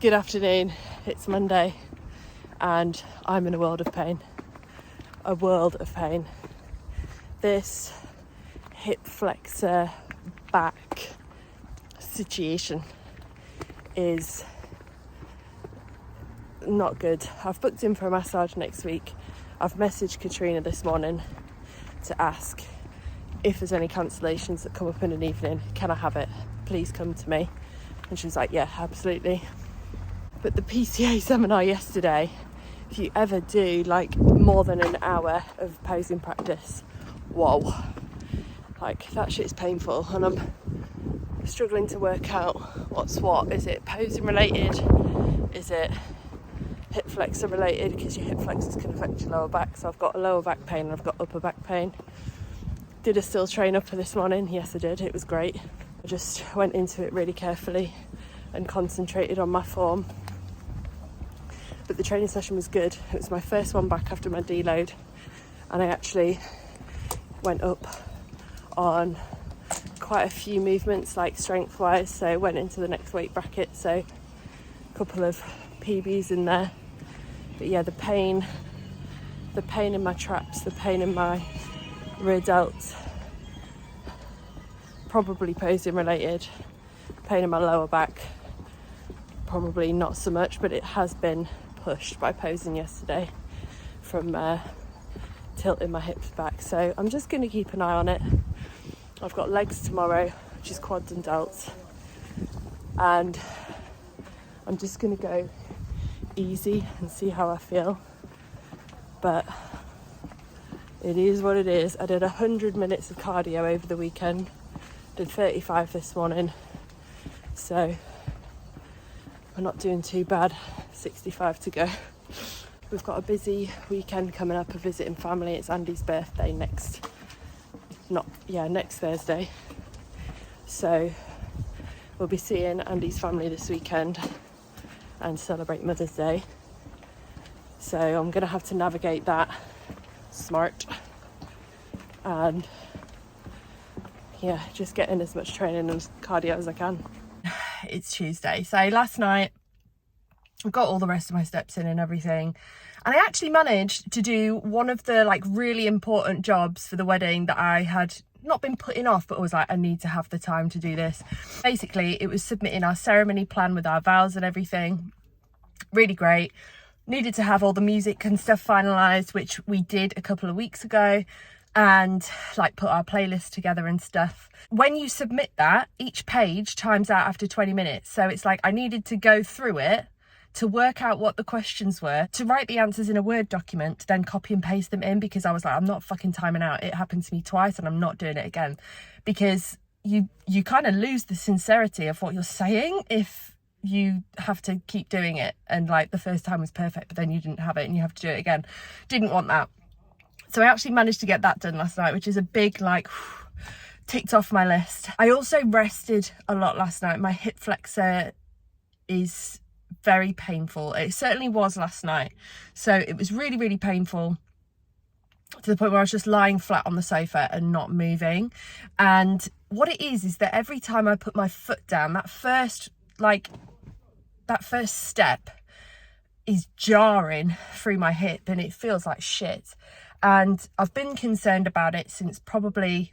Good afternoon, it's Monday and I'm in a world of pain. A world of pain. This hip flexor back situation is not good. I've booked in for a massage next week. I've messaged Katrina this morning to ask if there's any cancellations that come up in an evening. Can I have it? Please come to me. And she was like, yeah, absolutely. But the PCA seminar yesterday, if you ever do like more than an hour of posing practice, whoa, like that shit's painful. And I'm struggling to work out what's what. Is it posing related? Is it hip flexor related? Because your hip flexors can affect your lower back. So I've got lower back pain and I've got upper back pain. Did I still train upper this morning? Yes, I did. It was great. I just went into it really carefully and concentrated on my form. But the training session was good. It was my first one back after my deload, and I actually went up on quite a few movements, like strength wise, so went into the next weight bracket, so a couple of PBs in there. But yeah, the pain in my traps, the pain in my rear delts, probably posing related. Pain in my lower back, probably not so much, but it has been pushed by posing yesterday from tilting my hips back. So I'm just going to keep an eye on it. I've got legs tomorrow, which is quads and delts, and I'm just going to go easy and see how I feel. But it is what it is. I did 100 minutes of cardio over the weekend, did 35 this morning, so we're not doing too bad. 65 to go. We've got a busy weekend coming up, a visiting family. It's Andy's birthday next Thursday. So we'll be seeing Andy's family this weekend and celebrate Mother's Day. So I'm going to have to navigate that smart and just get in as much training and cardio as I can. It's Tuesday, so last night I got all the rest of my steps in and everything, and I actually managed to do one of the like really important jobs for the wedding that I had not been putting off, but I was like, I need to have the time to do this. Basically, it was submitting our ceremony plan with our vows and everything. Really great. Needed to have all the music and stuff finalised, which we did a couple of weeks ago, and like put our playlist together and stuff. When you submit that, each page times out after 20 minutes. So it's like I needed to go through it to work out what the questions were, to write the answers in a Word document, to then copy and paste them in, because I was like, I'm not fucking timing out. It happened to me twice and I'm not doing it again. Because you kind of lose the sincerity of what you're saying if you have to keep doing it. And like the first time was perfect, but then you didn't have it and you have to do it again. Didn't want that. So I actually managed to get that done last night, which is a big ticked off my list. I also rested a lot last night. My hip flexor is very painful. It certainly was last night. So it was really, really painful to the point where I was just lying flat on the sofa and not moving. And what it is that every time I put my foot down, that first step is jarring through my hip and it feels like shit. And I've been concerned about it since probably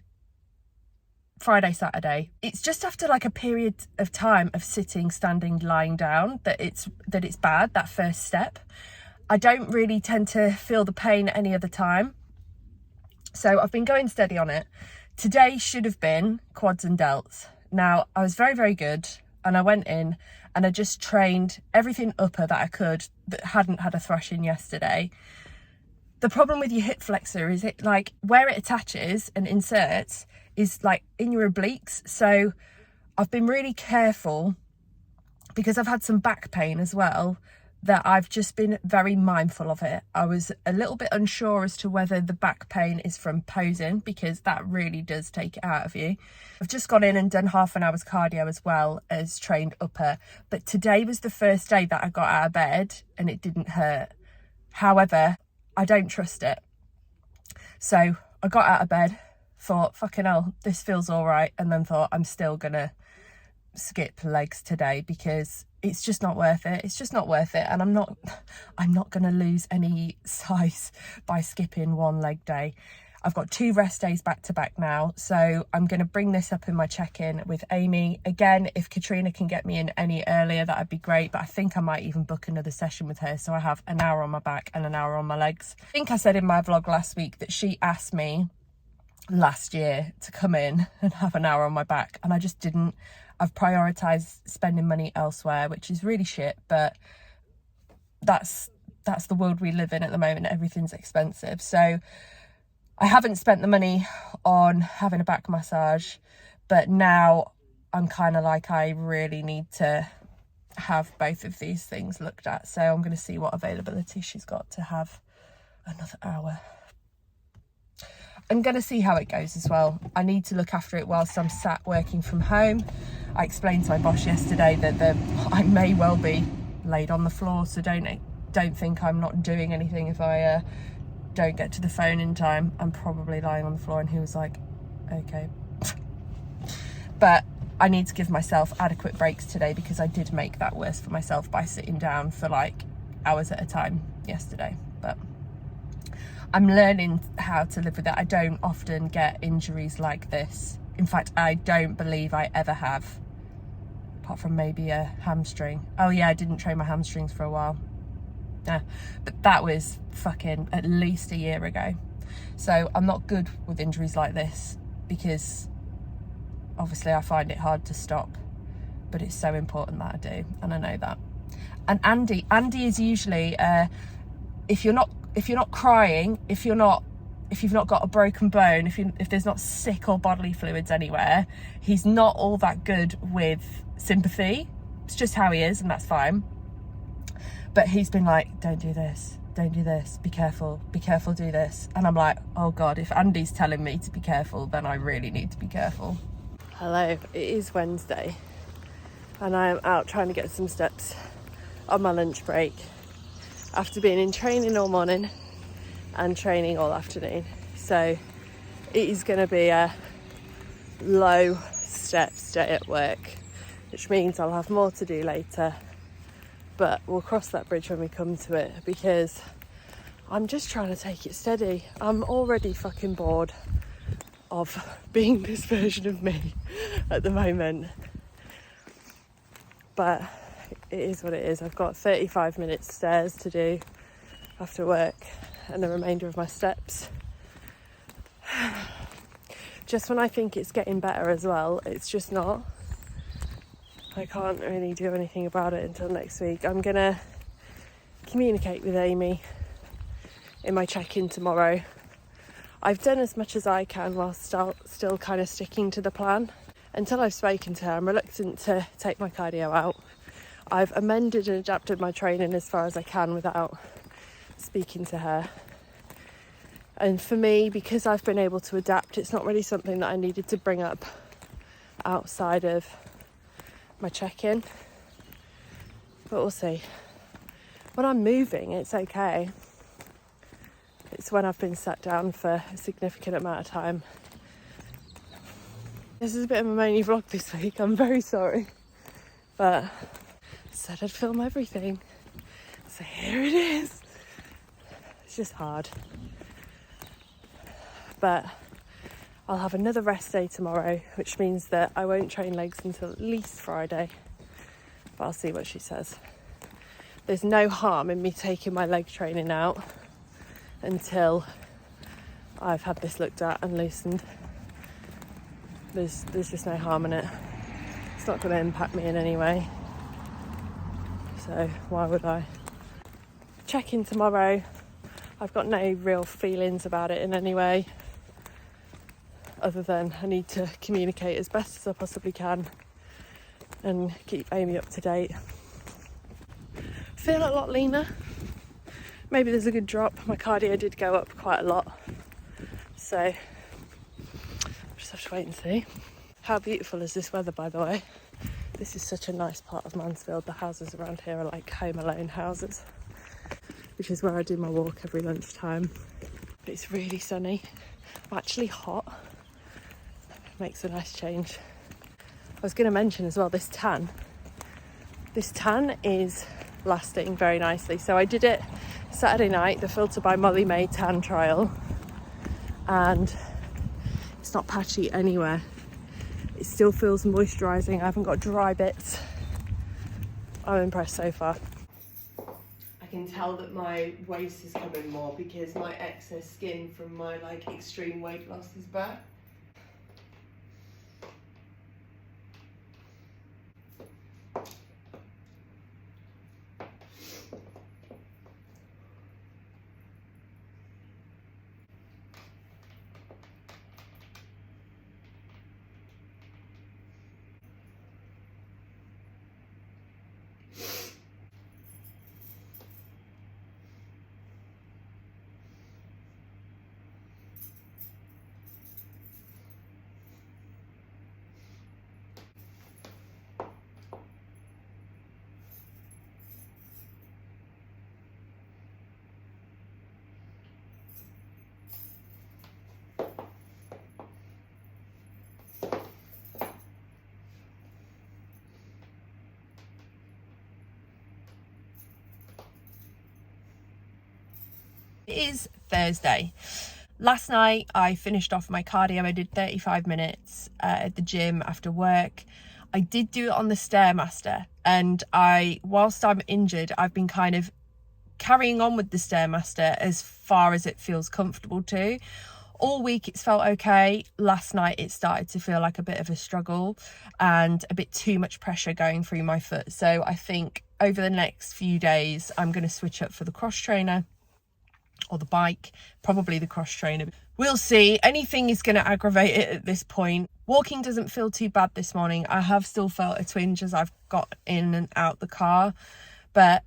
Friday, Saturday. It's just after like a period of time of sitting, standing, lying down that it's bad, that first step. I don't really tend to feel the pain at any other time. So I've been going steady on it. Today should have been quads and delts. Now, I was very, very good, and I went in and I just trained everything upper that I could that hadn't had a thrashing yesterday. The problem with your hip flexor is it like where it attaches and inserts is like in your obliques. So I've been really careful, because I've had some back pain as well, that I've just been very mindful of it. I was a little bit unsure as to whether the back pain is from posing, because that really does take it out of you. I've just gone in and done half an hour's cardio as well as trained upper. But today was the first day that I got out of bed and it didn't hurt. However, I don't trust it. So I got out of bed, thought, fucking hell, this feels all right. And then thought, I'm still gonna skip legs today because it's just not worth it. It's just not worth it. And I'm not going to lose any size by skipping one leg day. I've got 2 rest days back to back now, so I'm going to bring this up in my check-in with Amy. Again, if Katrina can get me in any earlier, that'd be great, but I think I might even book another session with her, so I have an hour on my back and an hour on my legs. I think I said in my vlog last week that she asked me last year to come in and have an hour on my back, and I just didn't. I've prioritised spending money elsewhere, which is really shit, but that's the world we live in at the moment. Everything's expensive, so I haven't spent the money on having a back massage, but now I'm kind of like, I really need to have both of these things looked at. So I'm going to see what availability she's got to have another hour. I'm going to see how it goes as well. I need to look after it whilst I'm sat working from home. I explained to my boss yesterday that I may well be laid on the floor, so don't think I'm not doing anything if I don't get to the phone in time. I'm probably lying on the floor. And he was like, okay. But I need to give myself adequate breaks today, because I did make that worse for myself by sitting down for like hours at a time yesterday. But I'm learning how to live with it. I don't often get injuries like this. In fact, I don't believe I ever have, apart from maybe a hamstring. Oh yeah, I didn't train my hamstrings for a while. Yeah, but that was fucking at least a year ago. So I'm not good with injuries like this, because obviously I find it hard to stop, but it's so important that I do, and I know that. And Andy is usually if you're not crying, if you've not got a broken bone, if there's not sick or bodily fluids anywhere, he's not all that good with sympathy. It's just how he is, and that's fine. But he's been like, don't do this, be careful, do this. And I'm like, oh God, if Andy's telling me to be careful, then I really need to be careful. Hello, it is Wednesday, and I am out trying to get some steps on my lunch break after being in training all morning and training all afternoon. So it is going to be a low steps day at work, which means I'll have more to do later. But we'll cross that bridge when we come to it, because I'm just trying to take it steady. I'm already fucking bored of being this version of me at the moment. But it is what it is. I've got 35 minutes stairs to do after work, and the remainder of my steps. Just when I think it's getting better as well, it's just not. I can't really do anything about it until next week. I'm going to communicate with Amy in my check-in tomorrow. I've done as much as I can while still kind of sticking to the plan. Until I've spoken to her, I'm reluctant to take my cardio out. I've amended and adapted my training as far as I can without speaking to her. And for me, because I've been able to adapt, it's not really something that I needed to bring up outside of my check-in, but we'll see. When I'm moving, it's okay. It's when I've been sat down for a significant amount of time. This is a bit of a moany vlog this week, I'm very sorry, but I said I'd film everything, so here it is. It's just hard, but I'll have another rest day tomorrow, which means that I won't train legs until at least Friday, but I'll see what she says. There's no harm in me taking my leg training out until I've had this looked at and loosened. There's just no harm in it. It's not going to impact me in any way, so why would I? Check in tomorrow. I've got no real feelings about it in any way, other than I need to communicate as best as I possibly can and keep Amy up to date. Feel a lot leaner. Maybe there's a good drop. My cardio did go up quite a lot, so I'll just have to wait and see. How beautiful is this weather, by the way? This is such a nice part of Mansfield. The houses around here are like Home Alone houses, which is where I do my walk every lunchtime. But it's really sunny. I'm actually hot. Makes a nice change. I was going to mention as well, this tan This tan is lasting very nicely. So I did it Saturday night, the Filter by Molly May tan trial, and it's not patchy anywhere. It still feels moisturising. I haven't got dry bits. I'm impressed so far. I can tell that my waist is coming more because my excess skin from my like extreme weight loss is back. It is Thursday. Last night I finished off my cardio. I did 35 minutes at the gym after work. I did do it on the Stairmaster, and whilst I'm injured, I've been kind of carrying on with the Stairmaster as far as it feels comfortable to. All week it's felt okay. Last night it started to feel like a bit of a struggle and a bit too much pressure going through my foot. So I think over the next few days I'm going to switch up for the cross trainer or the bike, probably the cross trainer. We'll see. Anything is going to aggravate it at this point. Walking doesn't feel too bad this morning. I have still felt a twinge as I've got in and out the car, but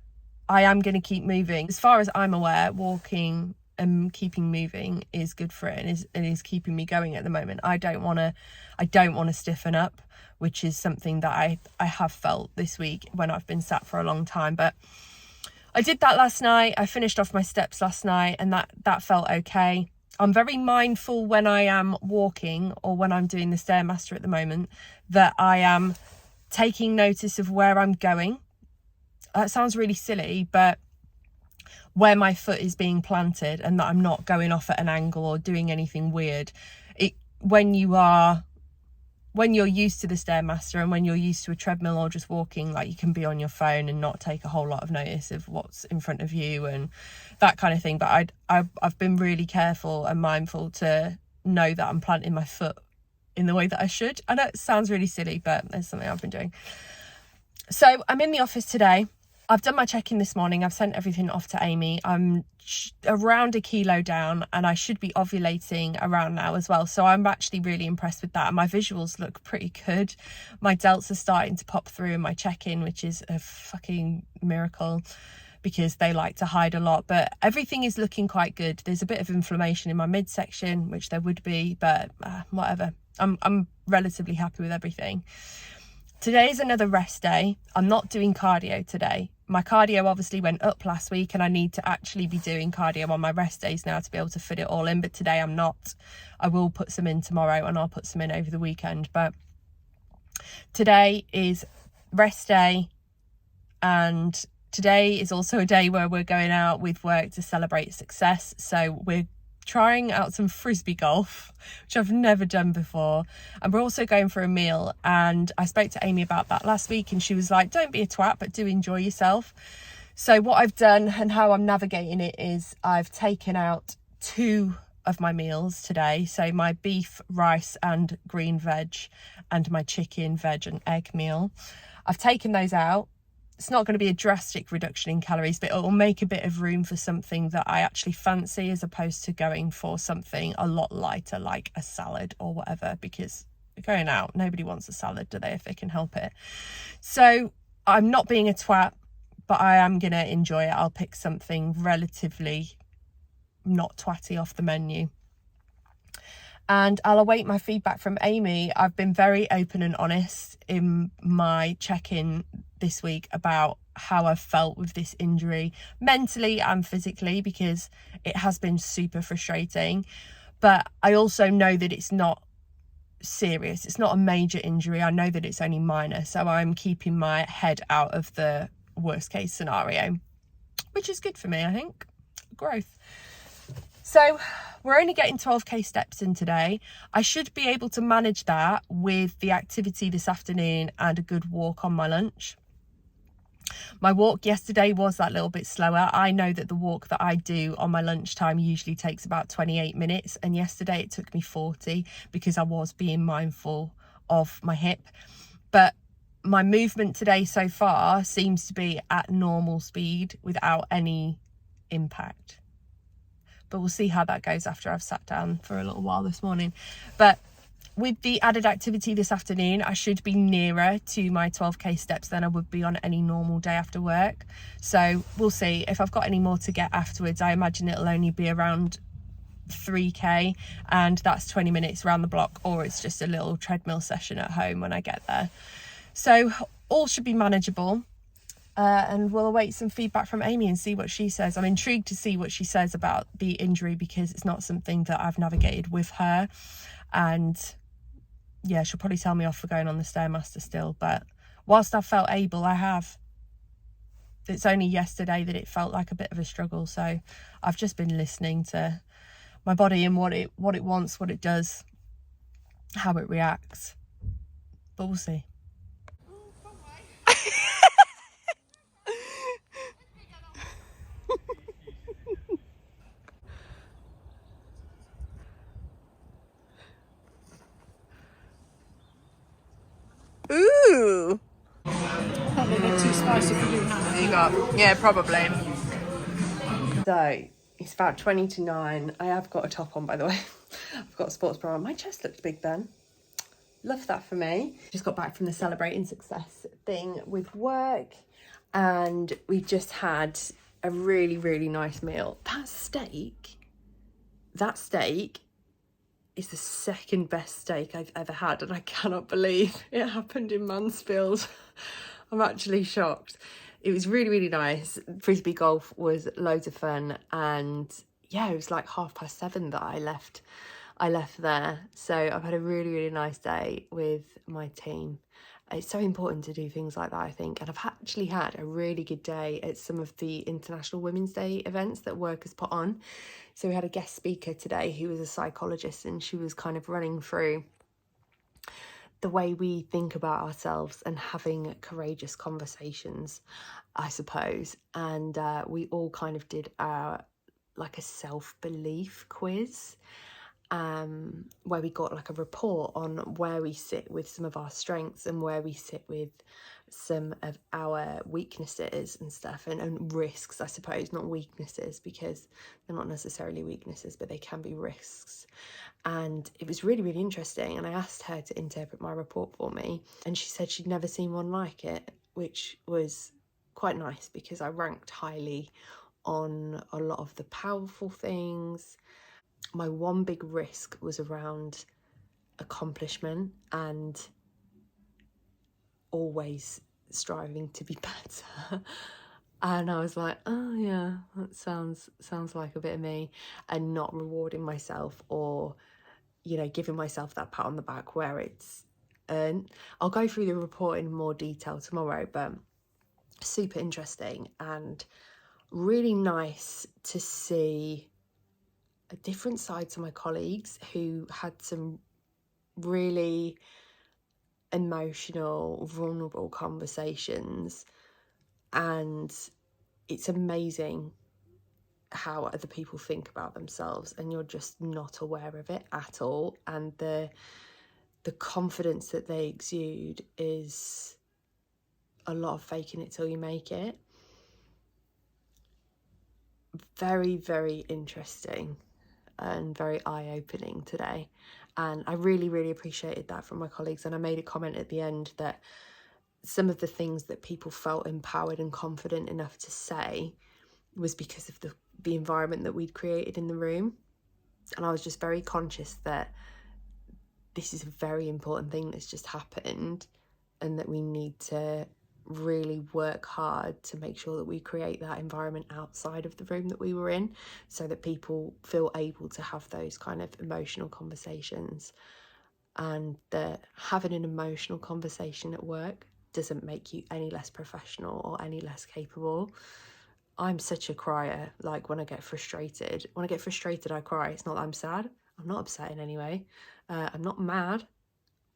I am going to keep moving. As far as I'm aware, walking and keeping moving is good for it, and is keeping me going at the moment. I don't want to stiffen up, which is something that I have felt this week when I've been sat for a long time. But I did that last night. I finished off my steps last night, and that felt okay. I'm very mindful when I am walking or when I'm doing the Stairmaster at the moment that I am taking notice of where I'm going. That sounds really silly, but where my foot is being planted, and that I'm not going off at an angle or doing anything weird. When you're used to the Stairmaster and when you're used to a treadmill or just walking, like, you can be on your phone and not take a whole lot of notice of what's in front of you and that kind of thing. But I've been really careful and mindful to know that I'm planting my foot in the way that I should. I know it sounds really silly, but it's something I've been doing. So I'm in the office today. I've done my check-in this morning. I've sent everything off to Amy. I'm around 1 kilo down, and I should be ovulating around now as well. So I'm actually really impressed with that. My visuals look pretty good. My delts are starting to pop through in my check-in, which is a fucking miracle because they like to hide a lot. But everything is looking quite good. There's a bit of inflammation in my midsection, which there would be, but whatever. I'm relatively happy with everything. Today is another rest day. I'm not doing cardio today. My cardio obviously went up last week, and I need to actually be doing cardio on my rest days now to be able to fit it all in. But today I'm not. I will put some in tomorrow, and I'll put some in over the weekend. But today is rest day, and today is also a day where we're going out with work to celebrate success. So we're trying out some frisbee golf, which I've never done before, and we're also going for a meal. And I spoke to Amy about that last week, and she was like, don't be a twat, but do enjoy yourself. So what I've done and how I'm navigating it is I've taken out 2 of my meals today. So my beef, rice and green veg, and my chicken, veg and egg meal. I've taken those out. It's not going to be a drastic reduction in calories, but it will make a bit of room for something that I actually fancy, as opposed to going for something a lot lighter like a salad or whatever, because going out, nobody wants a salad, do they, if they can help it? So I'm not being a twat, but I am going to enjoy it. I'll pick something relatively not twatty off the menu. And I'll await my feedback from Amy. I've been very open and honest in my check-in this week about how I've felt with this injury, mentally and physically, because it has been super frustrating. But I also know that it's not serious. It's not a major injury. I know that it's only minor, so I'm keeping my head out of the worst case scenario, which is good for me, I think. Growth. So we're only getting 12k steps in today. I should be able to manage that with the activity this afternoon and a good walk on my lunch. My walk yesterday was that little bit slower. I know that the walk that I do on my lunchtime usually takes about 28 minutes, and yesterday it took me 40 because I was being mindful of my hip. But my movement today so far seems to be at normal speed without any impact. But we'll see how that goes after I've sat down for a little while this morning. But with the added activity this afternoon, I should be nearer to my 12k steps than I would be on any normal day after work. So we'll see. If I've got any more to get afterwards, I imagine it'll only be around 3k, and that's 20 minutes around the block, or it's just a little treadmill session at home when I get there. So all should be manageable. And we'll await some feedback from Amy and see what she says. I'm intrigued to see what she says about the injury because it's not something that I've navigated with her. And yeah, she'll probably tell me off for going on the Stairmaster still. But whilst I've felt able, I have. It's only yesterday that it felt like a bit of a struggle. So I've just been listening to my body and what it wants, what it does, how it reacts. But we'll see. Ooh. Probably a bit too spicy for you now. You got, yeah, probably. So it's about 20 to 9. I have got a top on, by the way. I've got a sports bra on. My chest looked big then. Love that for me. Just got back from the celebrating success thing with work, and we've just had a really, really nice meal. That steak is the second best steak I've ever had, and I cannot believe it happened in Mansfield. I'm actually shocked. It was really, really nice. Frisbee golf was loads of fun, and yeah, it was like 7:30 that I left there. So I've had a really, really nice day with my team. It's so important to do things like that, I think. And I've actually had a really good day at some of the International Women's Day events that work has put on. So we had a guest speaker today who was a psychologist, and she was kind of running through the way we think about ourselves and having courageous conversations, I suppose. And we all kind of did our like a self-belief quiz, where we got like a report on where we sit with some of our strengths and where we sit with some of our weaknesses and stuff, and risks, I suppose, not weaknesses, because they're not necessarily weaknesses, but they can be risks. And it was really, really interesting, and I asked her to interpret my report for me, and she said she'd never seen one like it, which was quite nice because I ranked highly on a lot of the powerful things. My one big risk was around accomplishment and always striving to be better. And I was like, oh yeah, that sounds like a bit of me, and not rewarding myself or, you know, giving myself that pat on the back where it's earned. I'll go through the report in more detail tomorrow, but super interesting and really nice to see a different side to my colleagues who had some really emotional, vulnerable conversations. And it's amazing how other people think about themselves, and you're just not aware of it at all. And the confidence that they exude is a lot of faking it till you make it. Very, very interesting and very eye-opening today, and I really, really appreciated that from my colleagues. And I made a comment at the end that some of the things that people felt empowered and confident enough to say was because of the environment that we'd created in the room. And I was just very conscious that this is a very important thing that's just happened, and that we need to really work hard to make sure that we create that environment outside of the room that we were in, so that people feel able to have those kind of emotional conversations. and that having an emotional conversation at work doesn't make you any less professional or any less capable. I'm such a crier. Like when I get frustrated, I cry. It's not that I'm sad. I'm not upset in any way. I'm not mad.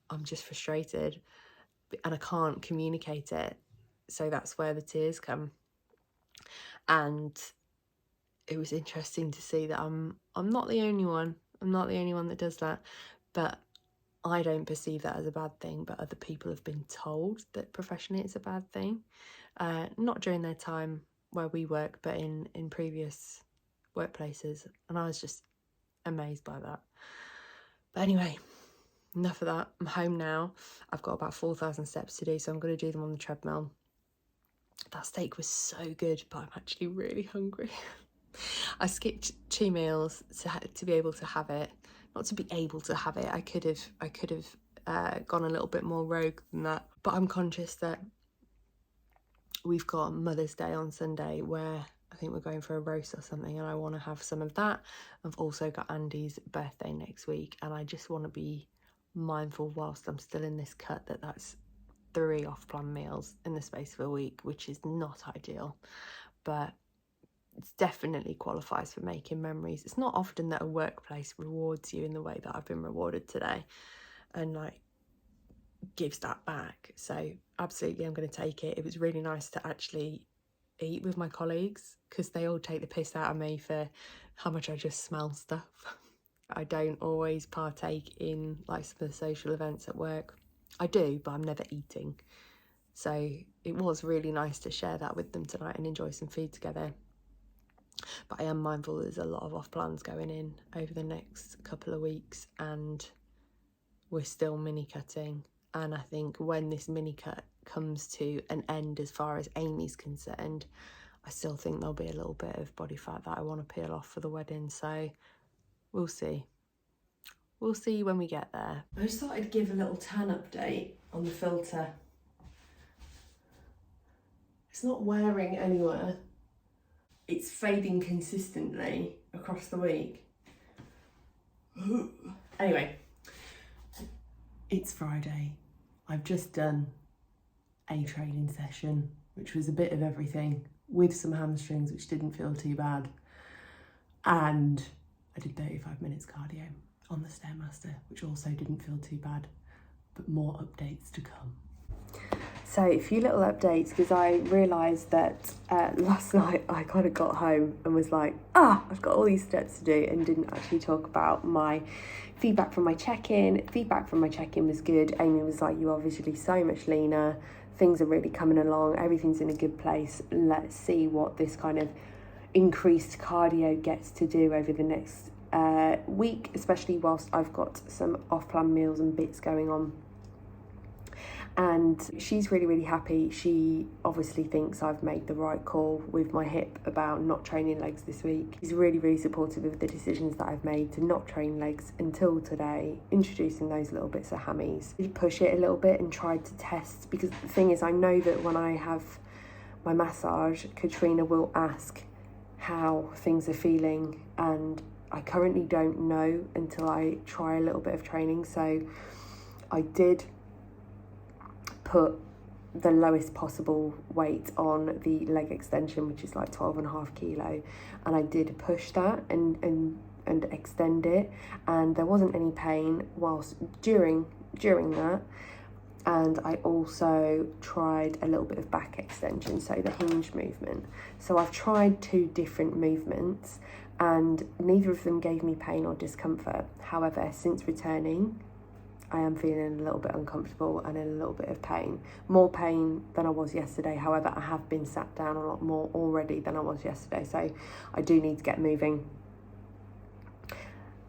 I'm just frustrated and I can't communicate it. So that's where the tears come. And it was interesting to see that I'm not the only one. I'm not the only one that does that. But I don't perceive that as a bad thing, but other people have been told that professionally it's a bad thing. Not during their time where we work, but in previous workplaces. And I was just amazed by that. But anyway, enough of that. I'm home now. I've got about 4,000 steps to do, so I'm going to do them on the treadmill. That steak was so good, but I'm actually really hungry. I skipped 2 meals to be able to have it. Not to be able to have it. I could have gone a little bit more rogue than that. But I'm conscious that we've got Mother's Day on Sunday, where I think we're going for a roast or something, and I want to have some of that. I've also got Andy's birthday next week, and I just want to be mindful whilst I'm still in this cut that that's 3 off-plan meals in the space of a week, which is not ideal, but it definitely qualifies for making memories. It's not often that a workplace rewards you in the way that I've been rewarded today, and like gives that back. So absolutely, I'm going to take it. It was really nice to actually eat with my colleagues, because they all take the piss out of me for how much I just smell stuff. I don't always partake in like some of the social events at work. I do, but I'm never eating. So it was really nice to share that with them tonight and enjoy some food together. But I am mindful there's a lot of off plans going in over the next couple of weeks, and we're still mini cutting. And I think when this mini cut comes to an end, as far as Amy's concerned, I still think there'll be a little bit of body fat that I want to peel off for the wedding. So we'll see. We'll see when we get there. I just thought I'd give a little tan update on the filter. It's not wearing anywhere. It's fading consistently across the week. Anyway, it's Friday. I've just done a training session, which was a bit of everything, with some hamstrings, which didn't feel too bad. And I did 35 minutes cardio on the Stairmaster, which also didn't feel too bad, but more updates to come. So a few little updates, because I realised that last night I kind of got home and was like, I've got all these steps to do, and didn't actually talk about my feedback from my check-in. Feedback from my check-in was good. Amy was like, you're obviously so much leaner, things are really coming along, everything's in a good place. Let's see what this kind of increased cardio gets to do over the next week, especially whilst I've got some off-plan meals and bits going on. And she's really, really happy. She obviously thinks I've made the right call with my hip about not training legs this week. She's really, really supportive of the decisions that I've made to not train legs until today, introducing those little bits of hammies. I push it a little bit and tried to test, because the thing is, I know that when I have my massage, Katrina will ask how things are feeling, and I currently don't know until I try a little bit of training. So I did put the lowest possible weight on the leg extension, which is like 12.5 kilo, and I did push that and extend it, and there wasn't any pain whilst during that. And I also tried a little bit of back extension, so the hinge movement. So I've tried 2 different movements, and neither of them gave me pain or discomfort. However, since returning, I am feeling a little bit uncomfortable and in a little bit of pain. More pain than I was yesterday. However, I have been sat down a lot more already than I was yesterday, so I do need to get moving.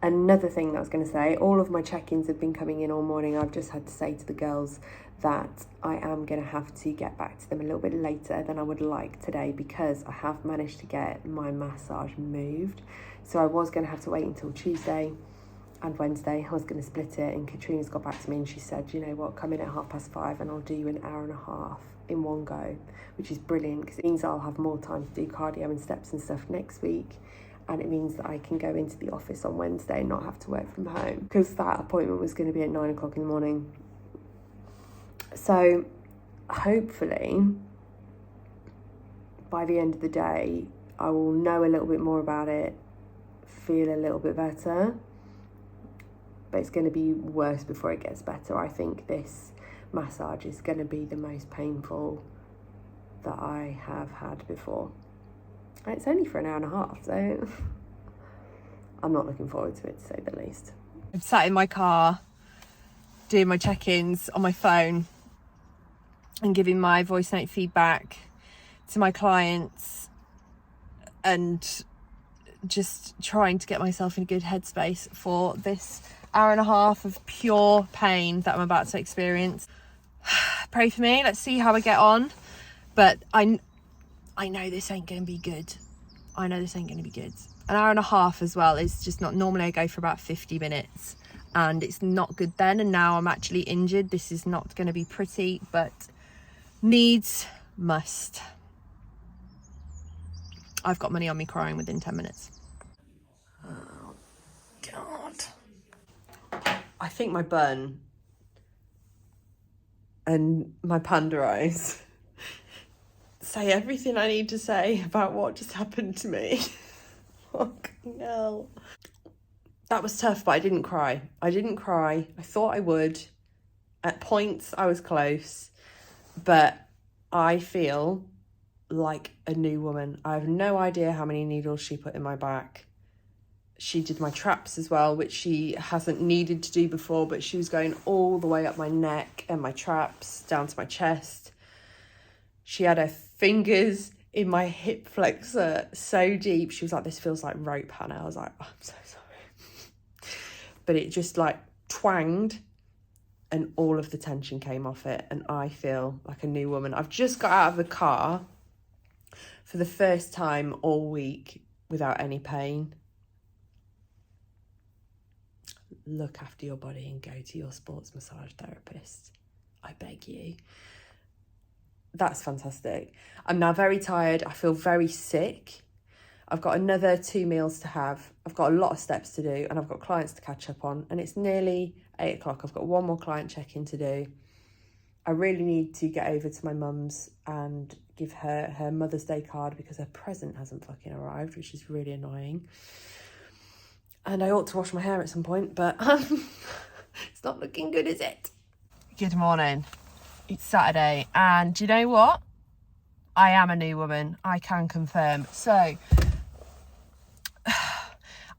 Another thing that I was going to say, all of my check-ins have been coming in all morning. I've just had to say to the girls that I am going to have to get back to them a little bit later than I would like today, because I have managed to get my massage moved. So I was going to have to wait until Tuesday and Wednesday. I was going to split it, and Katrina's got back to me and she said, you know what, come in at 5:30 and I'll do you an hour and a half in one go, which is brilliant, because it means I'll have more time to do cardio and steps and stuff next week. and it means that I can go into the office on Wednesday and not have to work from home, because that appointment was going to be at 9 o'clock in the morning. So hopefully by the end of the day I will know a little bit more about it, feel a little bit better, but it's going to be worse before it gets better. I think this massage is going to be the most painful that I have had before. And it's only for an hour and a half, so I'm not looking forward to it, to say the least. I'm sat in my car doing my check-ins on my phone and giving my voice note feedback to my clients and just trying to get myself in a good headspace for this hour and a half of pure pain that I'm about to experience. Pray for me, let's see how I get on. But I know this ain't going to be good. I know this ain't going to be good. An hour and a half as well is just not, normally I go for about 50 minutes and it's not good then, and now I'm actually injured. This is not going to be pretty, but needs must. I've got money on me crying within 10 minutes. Oh, God. I think my bun and my panda eyes say everything I need to say about what just happened to me. Fucking hell. That was tough, but I didn't cry. I thought I would. At points I was close, but I feel like a new woman. I have no idea how many needles she put in my back. She did my traps as well, which she hasn't needed to do before, but she was going all the way up my neck and my traps down to my chest. She had her fingers in my hip flexor so deep. She was like, this feels like rope, Hannah. I was like, oh, I'm so sorry. But it just like twanged and all of the tension came off it. And I feel like a new woman. I've just got out of the car for the first time all week without any pain. Look after your body and go to your sports massage therapist. I beg you. That's fantastic. I'm now very tired. I feel very sick. I've got another 2 meals to have. I've got a lot of steps to do and I've got clients to catch up on, and it's nearly 8 o'clock. I've got one more client check-in to do. I really need to get over to my mum's and give her her Mother's Day card because her present hasn't fucking arrived, which is really annoying. And I ought to wash my hair at some point, but it's not looking good, is it? Good morning. It's Saturday, and do you know what? I am a new woman. I can confirm. So,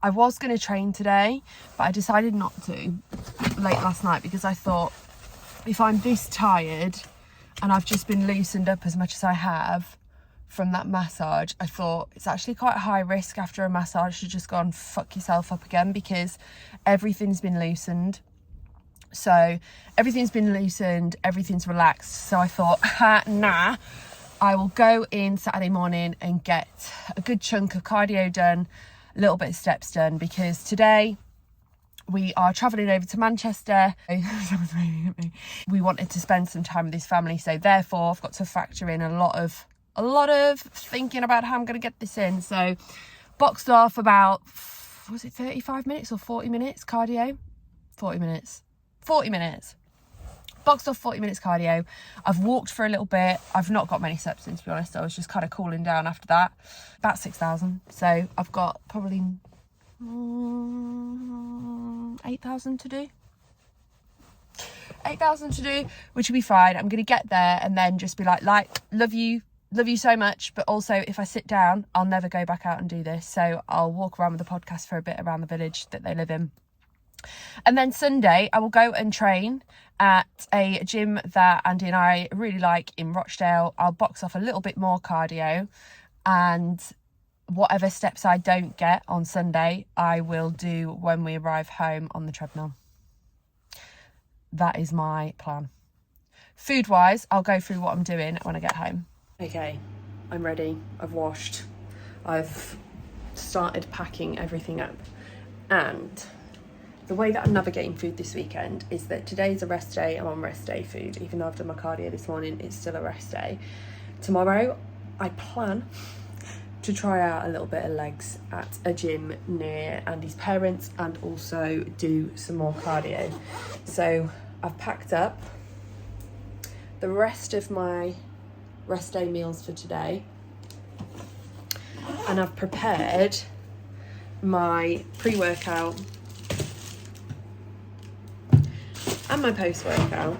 I was going to train today, but I decided not to late last night because I thought if I'm this tired and I've just been loosened up as much as I have from that massage, I thought it's actually quite high risk after a massage to just go and fuck yourself up again, because everything's been loosened. So everything's been loosened, everything's relaxed. So I thought, nah, I will go in Saturday morning and get a good chunk of cardio done, a little bit of steps done, because today we are travelling over to Manchester. We wanted to spend some time with his family, so therefore I've got to factor in a lot of thinking about how I'm going to get this in. So boxed off about, was it 35 minutes or 40 minutes cardio? 40 minutes. Boxed off 40 minutes cardio. I've walked for a little bit. I've not got many steps in, to be honest. I was just kind of cooling down after that. About 6,000. So I've got probably 8,000 to do. 8,000 to do, which will be fine. I'm going to get there and then just be like, love you so much, but also if I sit down, I'll never go back out and do this. So I'll walk around with the podcast for a bit around the village that they live in. And then Sunday, I will go and train at a gym that Andy and I really like in Rochdale. I'll box off a little bit more cardio, and whatever steps I don't get on Sunday, I will do when we arrive home on the treadmill. That is my plan. Food-wise, I'll go through what I'm doing when I get home. Okay, I'm ready. I've washed. I've started packing everything up. And the way that I'm navigating food this weekend is that today's a rest day. I'm on rest day food. Even though I've done my cardio this morning, it's still a rest day. Tomorrow, I plan to try out a little bit of legs at a gym near Andy's parents and also do some more cardio. So I've packed up the rest of my rest day meals for today, and I've prepared my pre-workout and my post-workout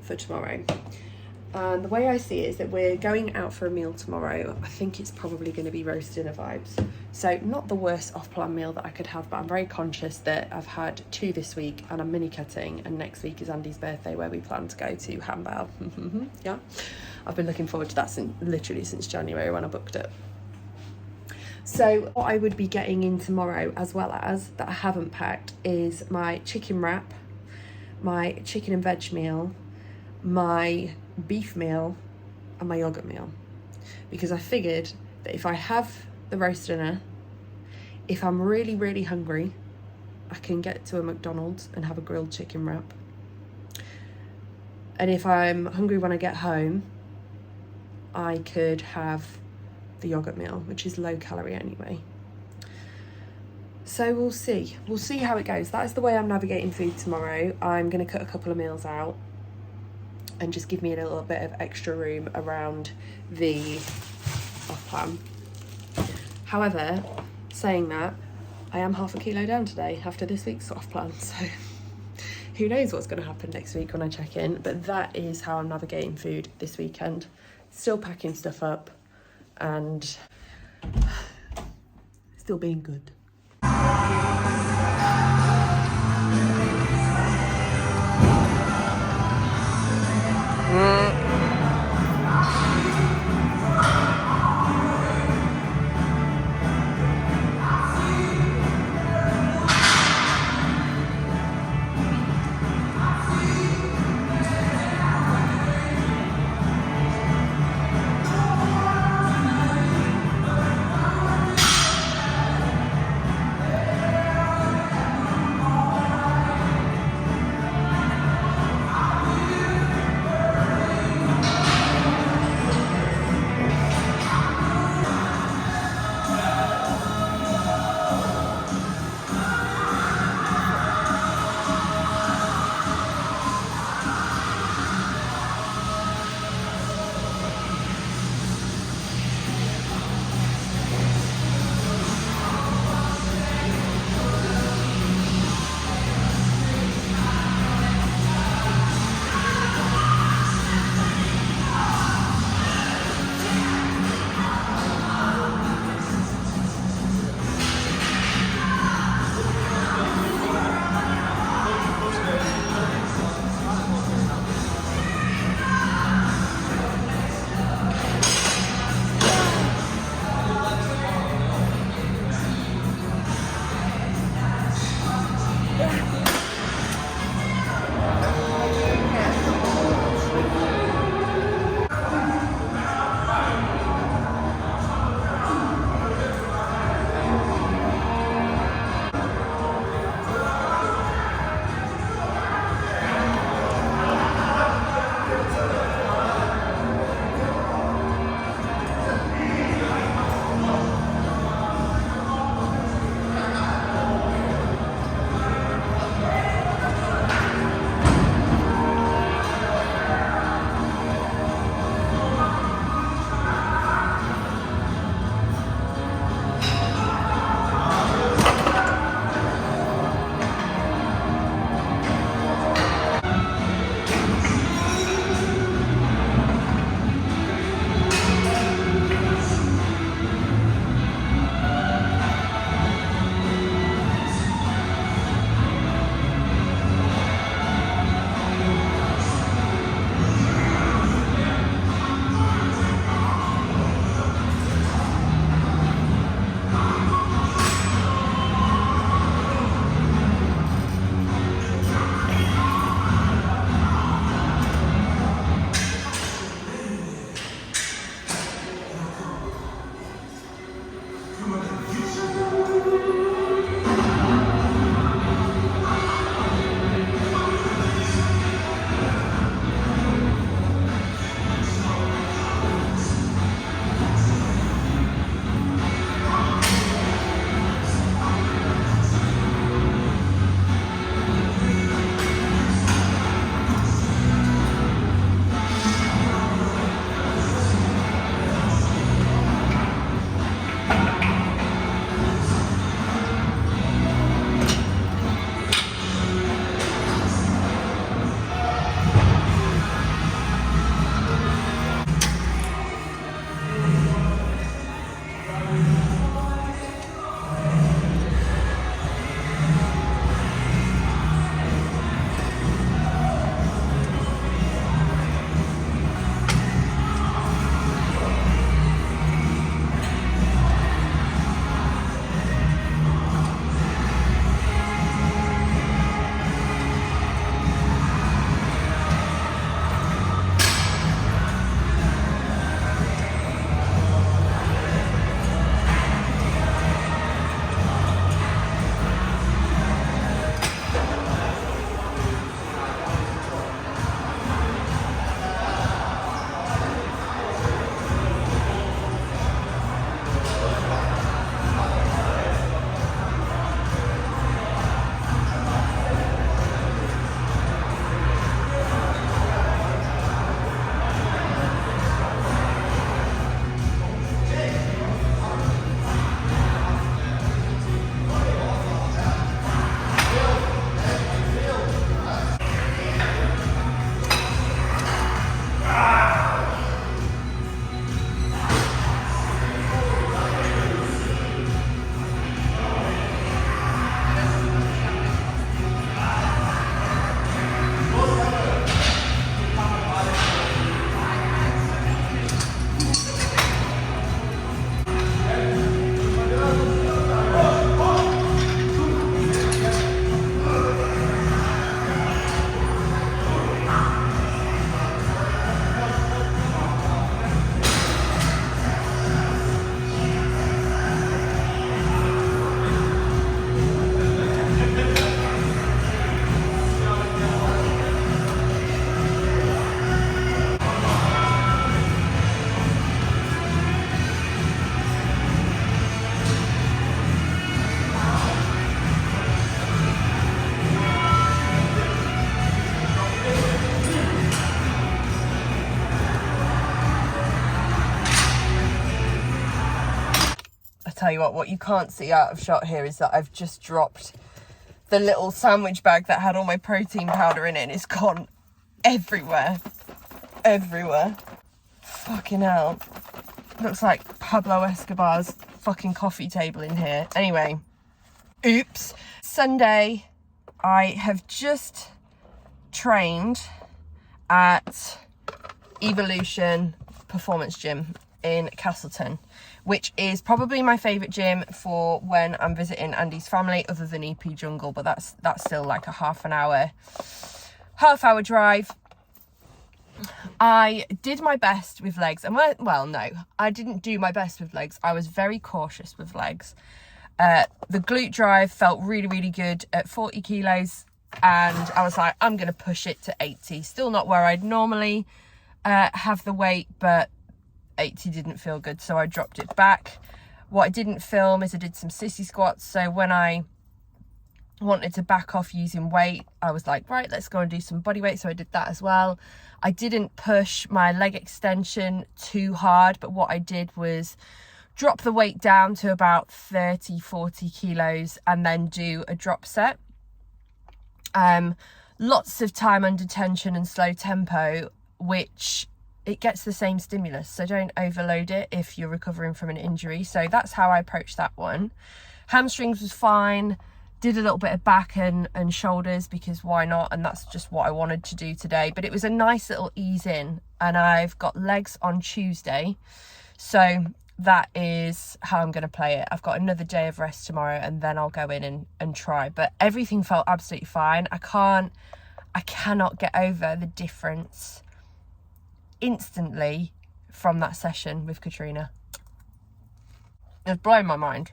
for tomorrow. And the way I see it is that we're going out for a meal tomorrow. I think it's probably going to be roast dinner vibes. So not the worst off-plan meal that I could have, but I'm very conscious that I've had 2 this week and I'm mini cutting, and next week is Andy's birthday where we plan to go to Handbell. Yeah, I've been looking forward to that literally since January when I booked it. So what I would be getting in tomorrow, as well as that I haven't packed, is my chicken wrap, my chicken and veg meal, my beef meal and my yogurt meal, because I figured that if I have the roast dinner, if I'm really hungry, I can get to a McDonald's and have a grilled chicken wrap, and if I'm hungry when I get home, I could have the yogurt meal, which is low calorie anyway. So we'll see how it goes. That is the way I'm navigating food tomorrow. I'm going to cut a couple of meals out and just give me a little bit of extra room around the off plan. However, saying that, I am half a kilo down today after this week's off plan, so who knows what's going to happen next week when I check in. But that is how I'm navigating food this weekend. Still packing stuff up and still being good. tell you what you can't see out of shot here is that I've just dropped the little sandwich bag that had all my protein powder in it, and it's gone everywhere. Fucking hell. Looks like Pablo Escobar's fucking coffee table in here. Anyway, oops. Sunday, I have just trained at Evolution Performance Gym in Castleton, which is probably my favourite gym for when I'm visiting Andy's family, other than EP Jungle, but that's still like a half hour drive. I did my best with legs, and well, no, I didn't do my best with legs. I was very cautious with legs. The glute drive felt really, really good at 40 kilos, and I was like, I'm going to push it to 80. Still not where I'd normally have the weight, but 80 didn't feel good, so I dropped it back. What I didn't film is I did some sissy squats, so when I wanted to back off using weight, I was like, right, let's go and do some body weight, so I did that as well. I didn't push my leg extension too hard, but what I did was drop the weight down to about 30-40 kilos and then do a drop set. Lots of time under tension and slow tempo, which it gets the same stimulus, so don't overload it if you're recovering from an injury. So that's how I approached that one. Hamstrings was fine. Did a little bit of back and shoulders, because why not, and that's just what I wanted to do today. But it was a nice little ease in, and I've got legs on Tuesday, so that is how I'm going to play it. I've got another day of rest tomorrow, and then I'll go in and try. But everything felt absolutely fine. I cannot get over the difference instantly from that session with Katrina. It's blowing my mind.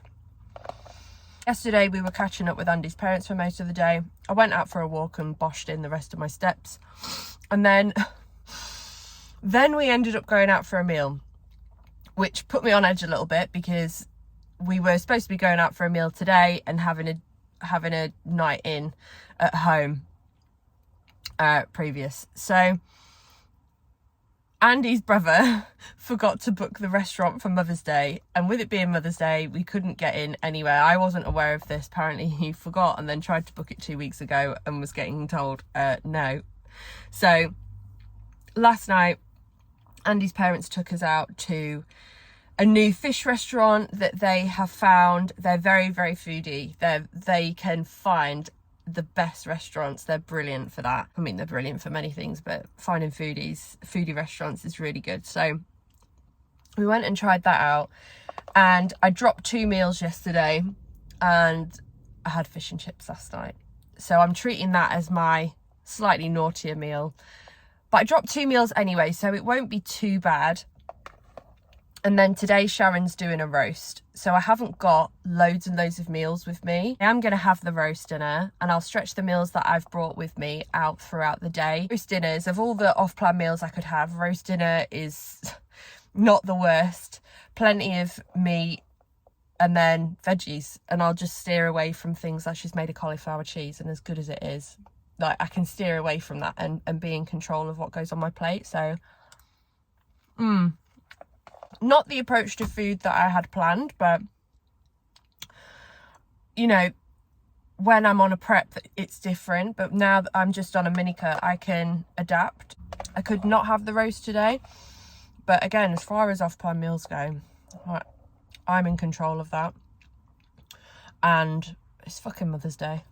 Yesterday we were catching up with Andy's parents for most of the day. I went out for a walk and boshed in the rest of my steps, and then we ended up going out for a meal, which put me on edge a little bit, because we were supposed to be going out for a meal today and having a night in at home previous. So Andy's brother forgot to book the restaurant for Mother's Day, and with it being Mother's Day, we couldn't get in anywhere. I wasn't aware of this. Apparently he forgot and then tried to book it 2 weeks ago and was getting told no. So last night, Andy's parents took us out to a new fish restaurant that they have found. They're very, very foodie. They can find the best restaurants. They're brilliant for that. I mean, they're brilliant for many things, but finding foodie restaurants is really good. So we went and tried that out, and I dropped 2 meals yesterday, and I had fish and chips last night. So I'm treating that as my slightly naughtier meal, but I dropped 2 meals anyway, so it won't be too bad. And then today Sharon's doing a roast, so I haven't got loads and loads of meals with me. I am going to have the roast dinner, and I'll stretch the meals that I've brought with me out throughout the day. Roast dinners, of all the off-plan meals I could have, roast dinner is not the worst. Plenty of meat and then veggies, and I'll just steer away from things like she's made a cauliflower cheese, and as good as it is, like, I can steer away from that and be in control of what goes on my plate. So not the approach to food that I had planned, but you know, when I'm on a prep, it's different. But now that I'm just on a Minicut, I can adapt. I could not have the roast today, but again, as far as off-plan meals go, I'm in control of that. And it's fucking Mother's Day.